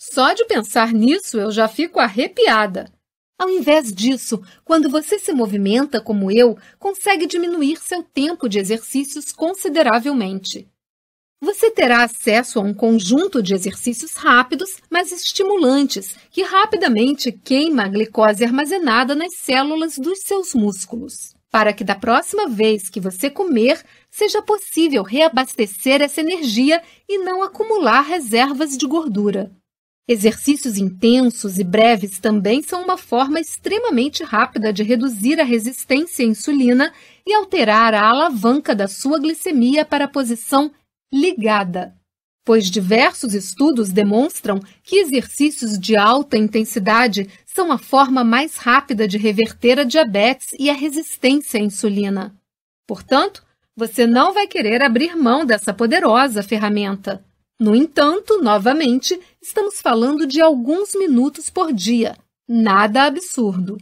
Só de pensar nisso eu já fico arrepiada. Ao invés disso, quando você se movimenta como eu, consegue diminuir seu tempo de exercícios consideravelmente. Você terá acesso a um conjunto de exercícios rápidos, mas estimulantes, que rapidamente queima a glicose armazenada nas células dos seus músculos, para que da próxima vez que você comer, seja possível reabastecer essa energia e não acumular reservas de gordura. Exercícios intensos e breves também são uma forma extremamente rápida de reduzir a resistência à insulina e alterar a alavanca da sua glicemia para a posição ligada, pois diversos estudos demonstram que exercícios de alta intensidade são a forma mais rápida de reverter a diabetes e a resistência à insulina. Portanto, você não vai querer abrir mão dessa poderosa ferramenta. No entanto, novamente, estamos falando de alguns minutos por dia, nada absurdo.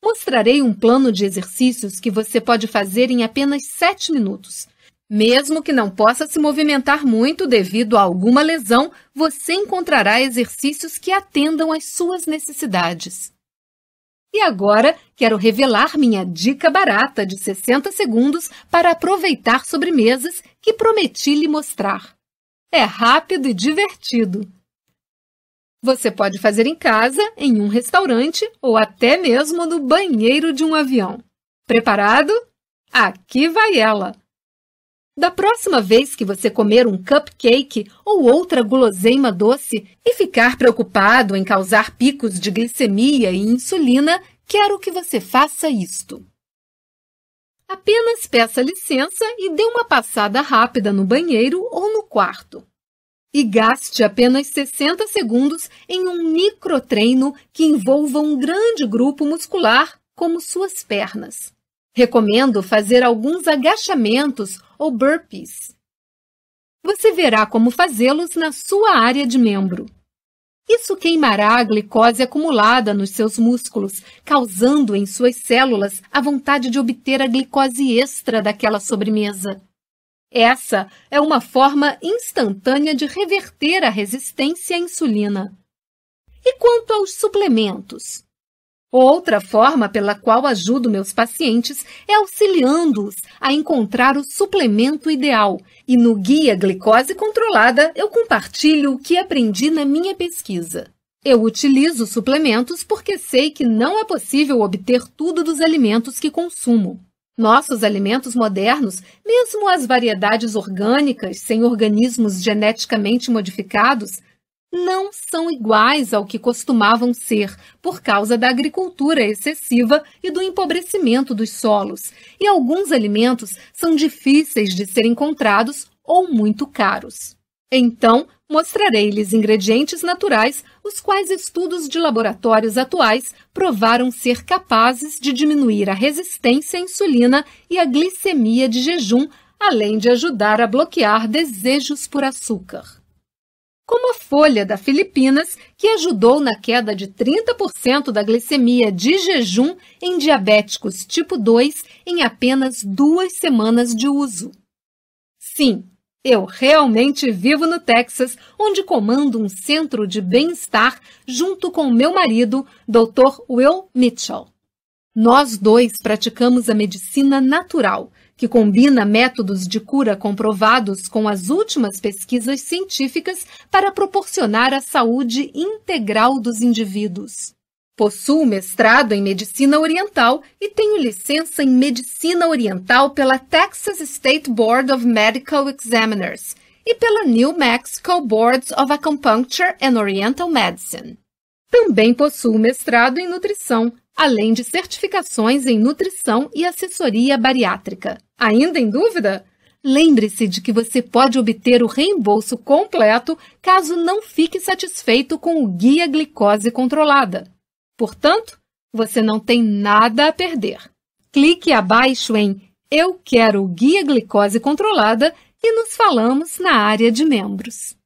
Mostrarei um plano de exercícios que você pode fazer em apenas 7 minutos. Mesmo que não possa se movimentar muito devido a alguma lesão, você encontrará exercícios que atendam às suas necessidades. E agora, quero revelar minha dica barata de 60 segundos para aproveitar sobremesas que prometi lhe mostrar. É rápido e divertido. Você pode fazer em casa, em um restaurante ou até mesmo no banheiro de um avião. Preparado? Aqui vai ela! Da próxima vez que você comer um cupcake ou outra guloseima doce e ficar preocupado em causar picos de glicemia e insulina, quero que você faça isto. Apenas peça licença e dê uma passada rápida no banheiro ou no quarto. E gaste apenas 60 segundos em um microtreino que envolva um grande grupo muscular, como suas pernas. Recomendo fazer alguns agachamentos ou burpees. Você verá como fazê-los na sua área de membro. Isso queimará a glicose acumulada nos seus músculos, causando em suas células a vontade de obter a glicose extra daquela sobremesa. Essa é uma forma instantânea de reverter a resistência à insulina. E quanto aos suplementos? Outra forma pela qual ajudo meus pacientes é auxiliando-os a encontrar o suplemento ideal. E no Guia Glicose Controlada, eu compartilho o que aprendi na minha pesquisa. Eu utilizo suplementos porque sei que não é possível obter tudo dos alimentos que consumo. Nossos alimentos modernos, mesmo as variedades orgânicas sem organismos geneticamente modificados, não são iguais ao que costumavam ser por causa da agricultura excessiva e do empobrecimento dos solos, e alguns alimentos são difíceis de ser encontrados ou muito caros. Então, mostrarei-lhes ingredientes naturais, os quais estudos de laboratórios atuais provaram ser capazes de diminuir a resistência à insulina e a glicemia de jejum, além de ajudar a bloquear desejos por açúcar. Como a folha da Filipinas, que ajudou na queda de 30% da glicemia de jejum em diabéticos tipo 2 em apenas 2 semanas de uso. Sim, eu realmente vivo no Texas, onde comando um centro de bem-estar junto com meu marido, Dr. Will Mitchell. Nós dois praticamos a medicina natural, que combina métodos de cura comprovados com as últimas pesquisas científicas para proporcionar a saúde integral dos indivíduos. Possuo mestrado em Medicina Oriental e tenho licença em Medicina Oriental pela Texas State Board of Medical Examiners e pela New Mexico Board of Acupuncture and Oriental Medicine. Também possuo mestrado em Nutrição, além de certificações em Nutrição e Assessoria Bariátrica. Ainda em dúvida? Lembre-se de que você pode obter o reembolso completo caso não fique satisfeito com o Guia Glicose Controlada. Portanto, você não tem nada a perder. Clique abaixo em Eu Quero o Guia Glicose Controlada e nos falamos na área de membros.